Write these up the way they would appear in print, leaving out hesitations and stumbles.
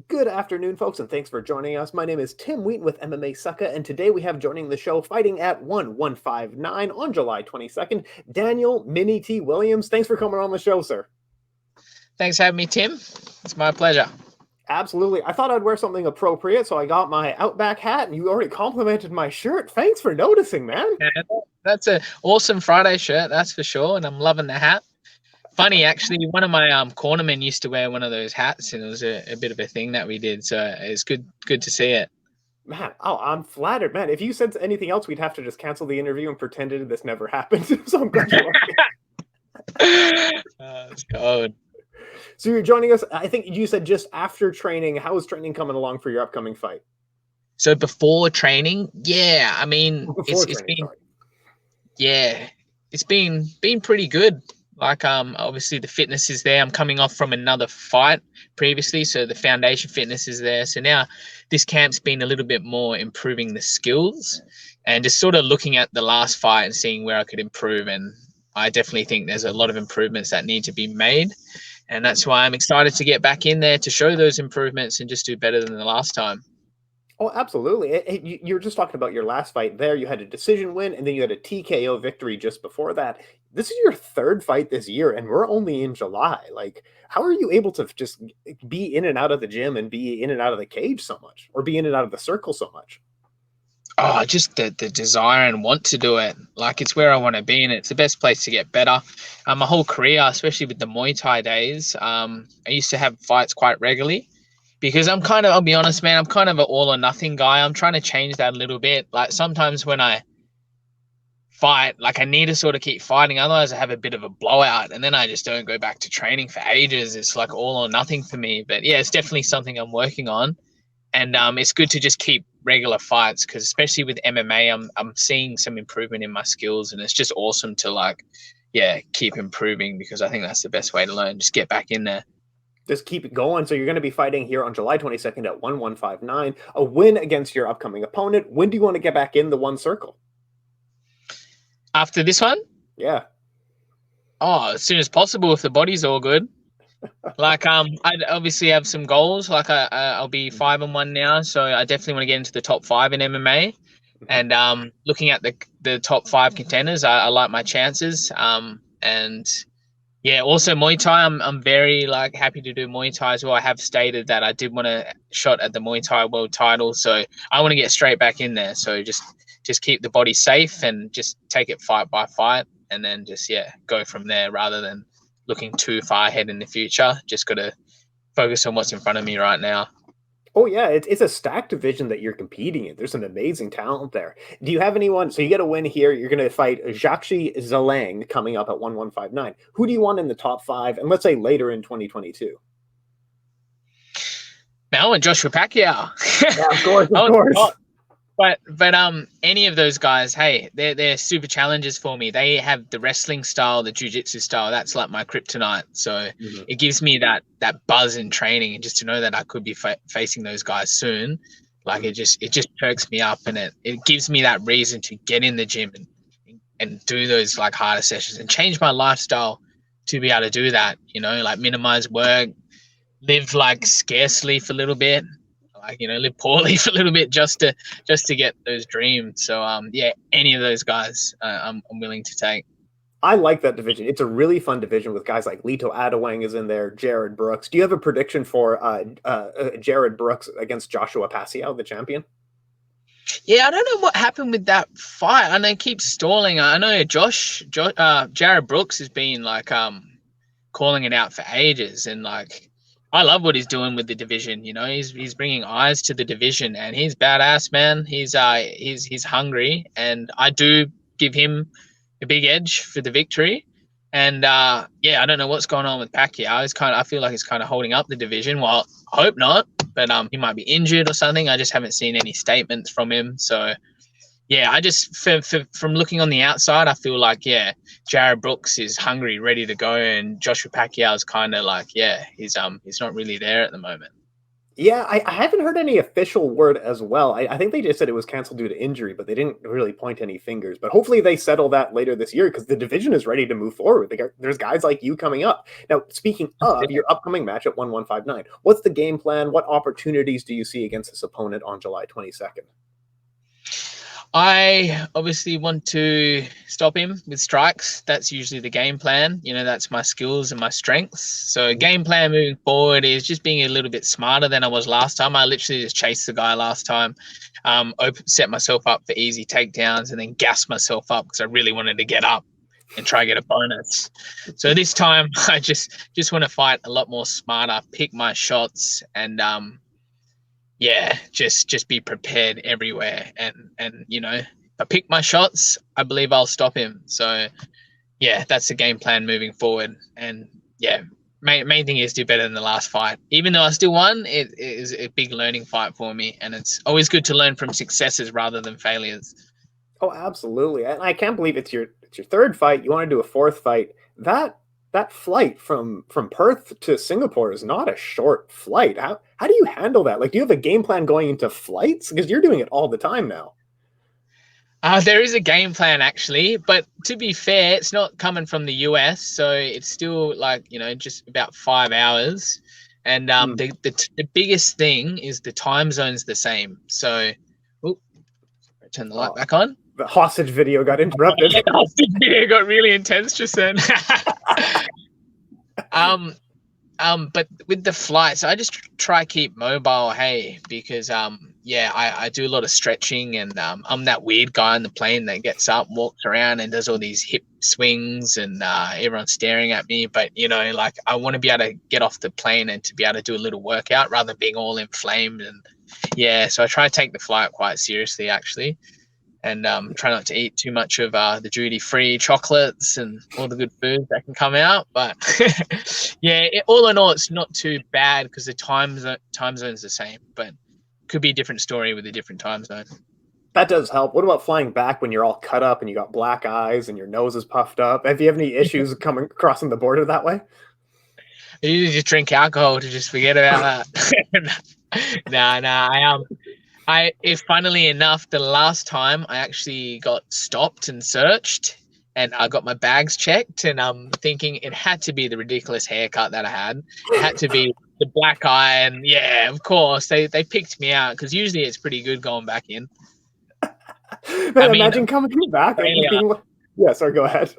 Good afternoon, folks, and thanks for joining us. My name is Tim Wheaton with MMA Sucka, and today we have joining the show fighting at 159 on July 22nd, Daniel Mini T Williams. Thanks for coming on the show, sir. Thanks for having me, Tim. It's my pleasure. Absolutely. I thought I'd wear something appropriate, so I got my Outback hat, and you already complimented my shirt. Thanks for noticing, man. Yeah, that's an awesome Friday shirt, that's for sure, and I'm loving the hat. Funny, actually, one of my cornermen used to wear one of those hats, and it was a bit of a thing that we did, so it's good to see it. Man, I'm flattered, man. If you said anything else, we'd have to just cancel the interview and pretend this never happened. So I'm glad you like it. It's cold. So you're joining us, I think you said just after training. How is training coming along for your upcoming fight? So before training, yeah, I mean, it's been pretty good. Like, obviously the fitness is there. I'm coming off from another fight previously, so the foundation fitness is there. So now this camp's been a little bit more improving the skills and just sort of looking at the last fight and seeing where I could improve. And I definitely think there's a lot of improvements that need to be made. And that's why I'm excited to get back in there to show those improvements and just do better than the last time. Oh, absolutely. You were just talking about your last fight there. You had a decision win, and then you had a TKO victory just before that. This is your third fight this year, and we're only in July. Like, how are you able to just be in and out of the gym and be in and out of the cage so much, or be in and out of the circle so much? Oh, just the desire and want to do it. Like, it's where I want to be, and it's the best place to get better. My whole career, especially with the Muay Thai days, I used to have fights quite regularly because I'll be honest, man, I'm kind of an all or nothing guy. I'm trying to change that a little bit. Like, sometimes when I fight, like, I need to sort of keep fighting. Otherwise, I have a bit of a blowout, and then I just don't go back to training for ages. It's like all or nothing for me. But yeah, it's definitely something I'm working on. And it's good to just keep regular fights because especially with MMA, I'm seeing some improvement in my skills, and it's just awesome to keep improving because I think that's the best way to learn. Just get back in there. Just keep it going. So you're going to be fighting here on July 22nd at 1159, a win against your upcoming opponent. When do you want to get back in the one circle? After this one? Yeah. Oh, as soon as possible if the body's all good. Like, I obviously have some goals. Like, I'll be 5-1 now, so I definitely want to get into the top 5 in MMA. And looking at the top 5 contenders, I like my chances. And yeah, also Muay Thai. I'm very happy to do Muay Thai as well. I have stated that I did want a shot at the Muay Thai world title, so I want to get straight back in there. So just keep the body safe and just take it fight by fight, and then just go from there rather than looking too far ahead in the future. Just got to focus on what's in front of me right now. Oh, yeah, it's a stacked division that you're competing in. There's some amazing talent there. Do you have anyone? So you get a win here. You're going to fight Zhaxi Zelang coming up at 1159. Who do you want in the top 5? And let's say later in 2022. Now, and Joshua Pacio. Yeah, of course. But any of those guys, hey, they're super challenges for me. They have the wrestling style, the jiu-jitsu style. That's like my kryptonite. So it gives me that buzz in training, and just to know that I could be facing those guys soon, like it just perks me up, and it gives me that reason to get in the gym and do those like harder sessions and change my lifestyle to be able to do that. Like minimize work, live like scarcely for a little bit. Live poorly for a little bit just to get those dreams. So any of those guys I'm willing to take. I like that division. It's a really fun division with guys like Lito Adewang is in there, Jared Brooks. Do you have a prediction for Jared Brooks against Joshua Pacio, the champion? Yeah, I don't know what happened with that fight. I know it keeps stalling. I know Jared Brooks has been calling it out for ages, and I love what he's doing with the division. He's bringing eyes to the division, and he's badass, man. He's hungry, and I do give him a big edge for the victory. And I don't know what's going on with Pacquiao. I feel like he's kind of holding up the division. Well, I hope not, but he might be injured or something. I just haven't seen any statements from him. So I just from looking on the outside, I feel like Jared Brooks is hungry, ready to go, and Joshua Pacquiao is kind of he's not really there at the moment. Yeah, I haven't heard any official word as well. I think they just said it was canceled due to injury, but they didn't really point any fingers. But hopefully they settle that later this year because the division is ready to move forward. There's guys like you coming up. Now, speaking of your upcoming match at 1159, what's the game plan? What opportunities do you see against this opponent on July 22nd? I obviously want to stop him with strikes. That's usually the game plan. You know, that's my skills and my strengths. So game plan moving forward is just being a little bit smarter than I was last time. I literally just chased the guy last time, set myself up for easy takedowns and then gassed myself up because I really wanted to get up and try to get a bonus. So this time I just want to fight a lot more smarter, pick my shots, and yeah, just be prepared everywhere. And you know, if I pick my shots, I believe I'll stop him. So yeah, that's the game plan moving forward. And yeah, main thing is do better than the last fight. Even though I still won, it is a big learning fight for me, and it's always good to learn from successes rather than failures. Oh, absolutely. And I can't believe it's your third fight. You want to do a fourth fight. That flight from Perth to Singapore is not a short flight. How do you handle that? Like, do you have a game plan going into flights? Because you're doing it all the time now. There is a game plan actually, but to be fair, it's not coming from the US, so it's still like, you know, just about 5 hours. And the biggest thing is the time zone's the same. So, turn the light back on. The hostage video got interrupted. The hostage video got really intense just then. But with the flights, I just try keep mobile, hey, because yeah, I do a lot of stretching, and I'm that weird guy on the plane that gets up, walks around, and does all these hip swings, and everyone's staring at me. But you know, like I want to be able to get off the plane and to be able to do a little workout rather than being all inflamed. And yeah, so I try to take the flight quite seriously, actually. And try not to eat too much of the duty-free chocolates and all the good food that can come out. But yeah, all in all, it's not too bad because the time zone's the same, but could be a different story with a different time zone. That does help. What about flying back when you're all cut up and you got black eyes and your nose is puffed up? Have you have any issues crossing the border that way? You just drink alcohol to just forget about that. Nah. If funnily enough, the last time I actually got stopped and searched, and I got my bags checked, and I'm thinking it had to be the ridiculous haircut that I had. It had to be the black eye, and yeah, of course they picked me out because usually it's pretty good going back in. Man, imagine coming back and being, yeah. Sorry, go ahead.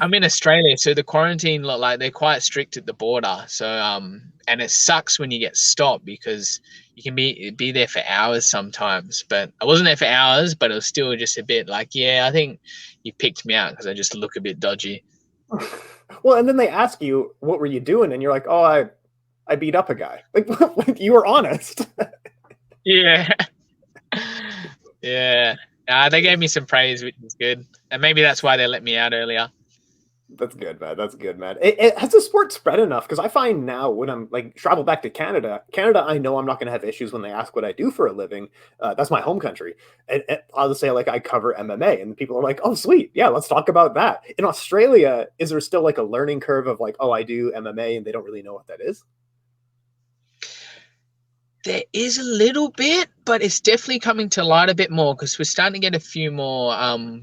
I'm in Australia, so the quarantine look like they're quite strict at the border. So and it sucks when you get stopped because you can be there for hours sometimes. But I wasn't there for hours, but it was still just a bit like, yeah, I think you picked me out because I just look a bit dodgy. Well, and then they ask you, what were you doing? And you're like, oh, I beat up a guy. Like you were honest. Yeah. Yeah. They gave me some praise, which is good. And maybe that's why they let me out earlier. That's good, man. That's good, man. Has the sport spread enough? Because I find now when I'm like travel back to Canada, I know I'm not going to have issues when they ask what I do for a living. That's my home country. And I'll just say like I cover MMA, and people are like, "Oh, sweet, yeah, let's talk about that." In Australia, is there still like a learning curve of like, "Oh, I do MMA," and they don't really know what that is? There is a little bit, but it's definitely coming to light a bit more because we're starting to get a few more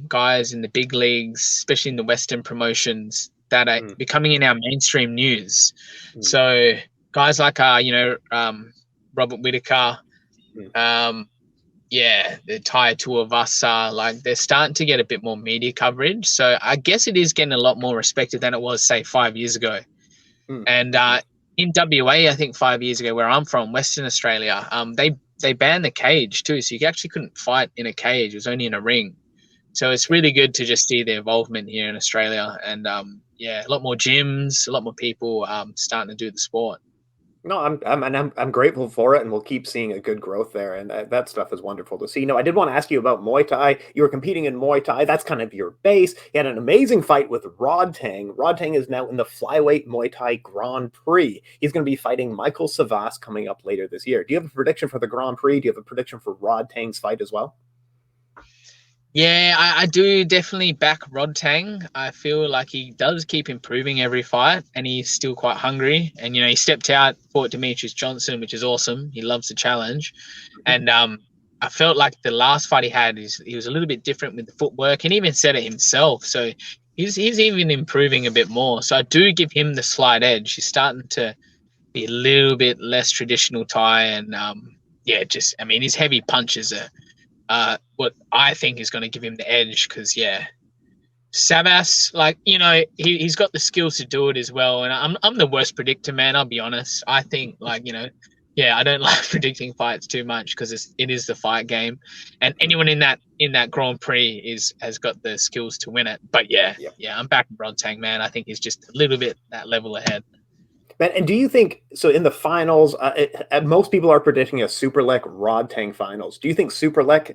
guys in the big leagues, especially in the Western promotions, that are becoming in our mainstream news. So guys like Robert Whitaker, yeah, the Thai two of us are like they're starting to get a bit more media coverage. So I guess it is getting a lot more respected than it was, say, 5 years ago. And in WA, I think 5 years ago, where I'm from, Western Australia, they banned the cage too, so you actually couldn't fight in a cage; it was only in a ring. So it's really good to just see the involvement here in Australia, and yeah, a lot more gyms, a lot more people starting to do the sport. No, I'm grateful for it, and we'll keep seeing a good growth there, and that stuff is wonderful to see. I did want to ask you about Muay Thai. You were competing in Muay Thai. That's kind of your base. You had an amazing fight with Rodtang. Rodtang is now in the Flyweight Muay Thai Grand Prix. He's going to be fighting Michael Savas coming up later this year. Do you have a prediction for the Grand Prix? Do you have a prediction for Rodtang's fight as well? Yeah, I do definitely back Rodtang. I feel like he does keep improving every fight, and he's still quite hungry. And he stepped out, fought Demetrious Johnson, which is awesome. He loves the challenge, and I felt like the last fight he had he was a little bit different with the footwork, and even said it himself. So he's even improving a bit more. So I do give him the slight edge. He's starting to be a little bit less traditional Thai, and yeah, just I mean his heavy punches are what I think is going to give him the edge because, yeah, Savas, like, he's got the skills to do it as well. And I'm the worst predictor, man. I'll be honest. I think, like, yeah, I don't like predicting fights too much because it is the fight game, and anyone in that Grand Prix has got the skills to win it. But yeah, I'm back with Rodtang, man. I think he's just a little bit that level ahead. Man, and do you think so? In the finals, most people are predicting a Superlek Rodtang finals. Do you think Superlek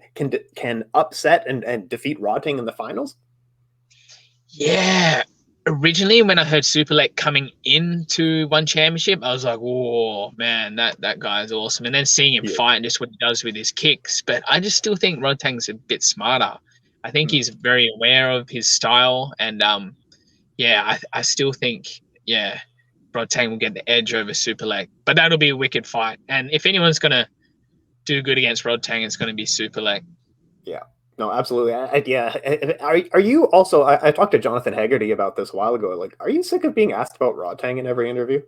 can upset and defeat Rodtang in the finals? Yeah. Originally, when I heard Superlek coming into one championship, I was like, "Whoa, man, that guy is awesome!" And then seeing him fight and just what he does with his kicks, but I just still think Rodtang's a bit smarter. I think he's very aware of his style, and yeah, I still think Rodtang will get the edge over Superlek, but that'll be a wicked fight. And if anyone's gonna do good against Rodtang, it's gonna be Superlek. Yeah. No, absolutely. Yeah. Are you also? I talked to Jonathan Haggerty about this a while ago. Like, are you sick of being asked about Rodtang in every interview?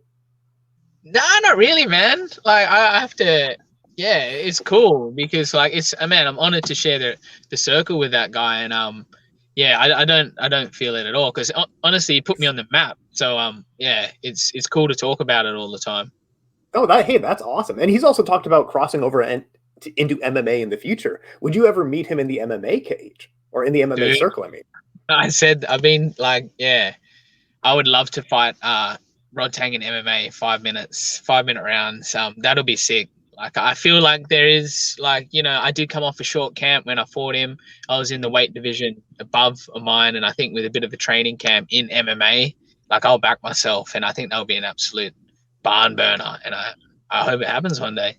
No, not really, man. Like I have to. Yeah, it's cool because like man, I'm honored to share the circle with that guy, and yeah, I don't feel it at all because honestly, he put me on the map. So yeah, it's cool to talk about it all the time. Oh, that's awesome. And he's also talked about crossing over into MMA in the future. Would you ever meet him in the MMA cage or in the MMA Dude, circle? I mean, I've been like, yeah, I would love to fight Rodtang in MMA 5 minute rounds. That'll be sick. Like I feel like there is like, I did come off a short camp when I fought him. I was in the weight division above mine, and I think with a bit of a training camp in MMA, like I'll back myself, and I think that'll be an absolute barn burner. And I hope it happens one day.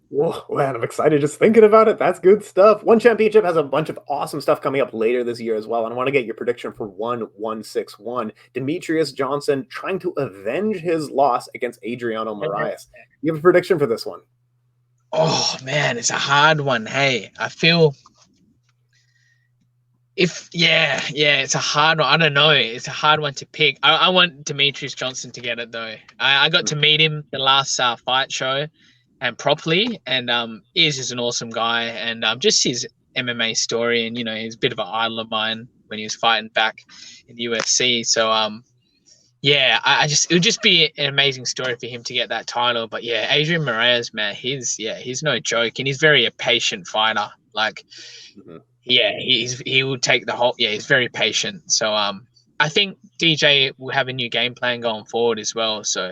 whoa, man, I'm excited just thinking about it. That's good stuff. One Championship has a bunch of awesome stuff coming up later this year as well. And I want to get your prediction for 161. Demetrious Johnson trying to avenge his loss against Adriano Moraes. You have a prediction for this one? Oh man, it's a hard one. Hey, I feel it's a hard one. I don't know. It's a hard one to pick. I want Demetrious Johnson to get it though. I got to meet him the last fight show and properly, and he's just an awesome guy, and just his MMA story, and he's a bit of an idol of mine when he was fighting back in the UFC. So yeah, it would just be an amazing story for him to get that title. But yeah, Adrian Moraes, man, he's no joke, and he's a patient fighter. Like, yeah, he will take the whole. Yeah, he's very patient. So I think DJ will have a new game plan going forward as well. So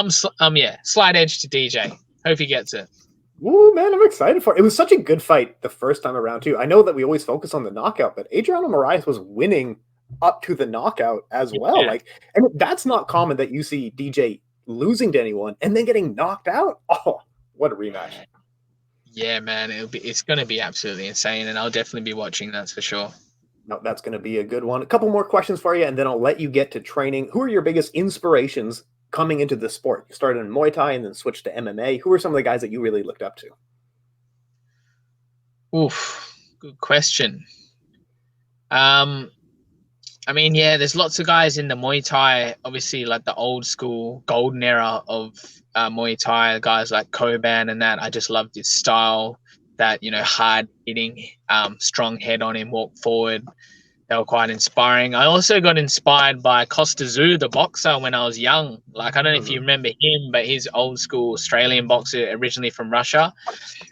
slight edge to DJ. Hope he gets it. Ooh, man, I'm excited for it. It was such a good fight the first time around too. I know that we always focus on the knockout, but Adriano Moraes was winning up to the knockout as well. Yeah. Like, and that's not common that you see DJ losing to anyone and then getting knocked out. Oh, what a rematch. Yeah, man, it's going to be absolutely insane, and I'll definitely be watching, that's for sure. No, that's going to be a good one. A couple more questions for you, and then I'll let you get to training. Who are your biggest inspirations coming into the sport? You started in Muay Thai and then switched to MMA. Who are some of the guys that you really looked up to? Oof, good question. I mean, yeah, there's lots of guys in the Muay Thai, obviously, like the old school golden era of Muay Thai, guys like Koban and that. I just loved his style, that, hard hitting, strong head on him, walk forward. They were quite inspiring. I also got inspired by Costa Tszyu, the boxer, when I was young. Like, I don't know if you remember him, but he's old school Australian boxer, originally from Russia.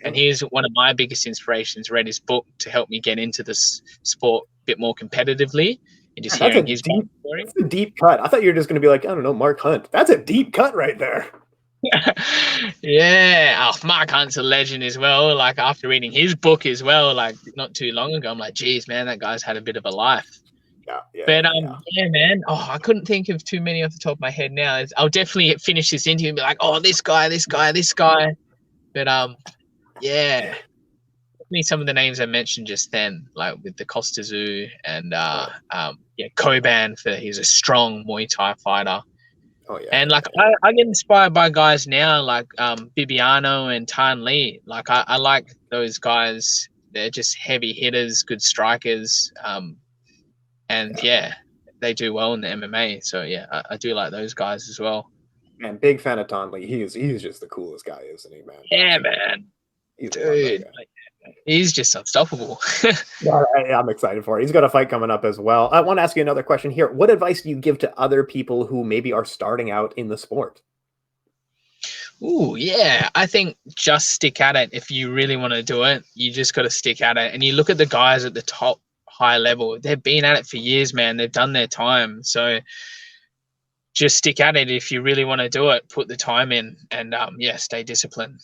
And he's one of my biggest inspirations. Read his book to help me get into this sport a bit more competitively. And just hearing his story. That's a deep cut. I thought you were just going to be like, I don't know, Mark Hunt. That's a deep cut right there. Yeah. Oh, Mark Hunt's a legend as well. Like, after reading his book as well, like not too long ago, I'm like, geez, man, that guy's had a bit of a life. Yeah. But yeah, man. Oh, I couldn't think of too many off the top of my head now. I'll definitely finish this interview and be like, oh, this guy. But yeah. definitely some of the names I mentioned just then, like with the Costa Zoo and Koban, he's a strong Muay Thai fighter. Oh yeah. And like I get inspired by guys now like Bibiano and Tan Lee. Like I like those guys. They're just heavy hitters, good strikers. And they do well in the MMA. So yeah, I do like those guys as well. Man, big fan of Tonley. He's just the coolest guy, isn't he, man? Yeah, man. He's Dude, he's just unstoppable. Yeah, I'm excited for it. He's got a fight coming up as well. I want to ask you another question here. What advice do you give to other people who maybe are starting out in the sport? Ooh, yeah. I think just stick at it. If you really want to do it, you just got to stick at it. And you look at the guys at the top high level. They've been at it for years, man. They've done their time. So just stick at it. If you really want to do it, put the time in and stay disciplined.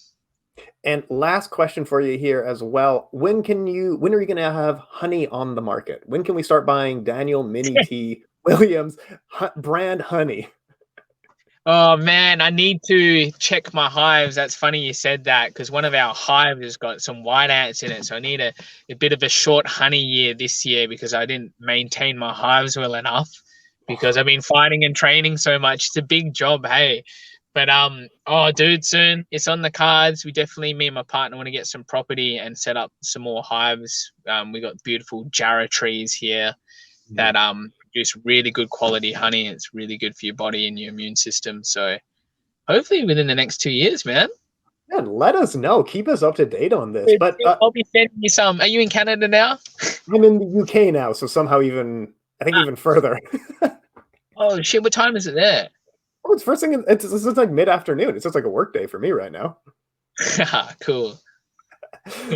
And last question for you here as well. When are you going to have honey on the market? When can we start buying Daniel Mini T Williams brand honey? Oh man, I need to check my hives. That's funny you said that because one of our hives has got some white ants in it. So I need a bit of a short honey year this year because I didn't maintain my hives well enough because I've been fighting and training so much. It's a big job, hey. But dude, soon it's on the cards. We definitely, me and my partner, want to get some property and set up some more hives. We got beautiful jarrah trees here that produce really good quality honey. It's really good for your body and your immune system. So hopefully within the next 2 years, man. Man, let us know. Keep us up to date on this. Dude, but I'll be sending you some. Are you in Canada now? I'm in the UK now, so somehow even further. Oh shit! What time is it there? Oh, it's first thing. It's like mid-afternoon. It's just like a work day for me right now. Cool.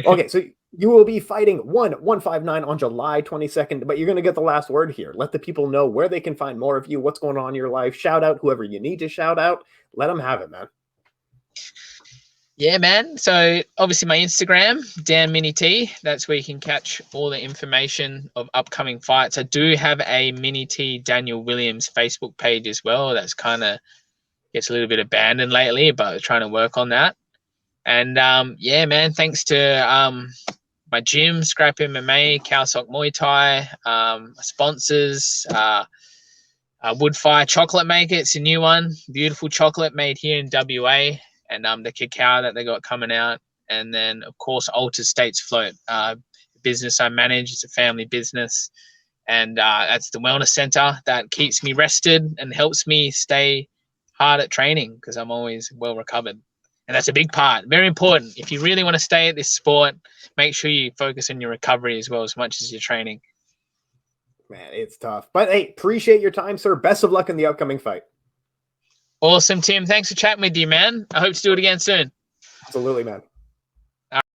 Okay, so you will be fighting 159 on July 22nd, but you're going to get the last word here. Let the people know where they can find more of you, what's going on in your life. Shout out whoever you need to shout out. Let them have it, man. Yeah, man. So obviously my Instagram, Dan Mini T. That's where you can catch all the information of upcoming fights. I do have a Mini T Danial Williams Facebook page as well. That's kind of gets a little bit abandoned lately, but trying to work on that. And yeah, man, thanks to my gym, Scrap MMA, Cowsock Muay Thai, sponsors, Woodfire Chocolate Maker. It's a new one. Beautiful chocolate made here in WA. And the cacao that they got coming out. And then, of course, Altered States Float, business I manage. It's a family business. And that's the wellness center that keeps me rested and helps me stay hard at training because I'm always well recovered. And that's a big part, very important. If you really want to stay at this sport, make sure you focus on your recovery as well as much as your training. Man, it's tough. But hey, appreciate your time, sir. Best of luck in the upcoming fight. Awesome, Tim. Thanks for chatting with you, man. I hope to do it again soon. Absolutely, man.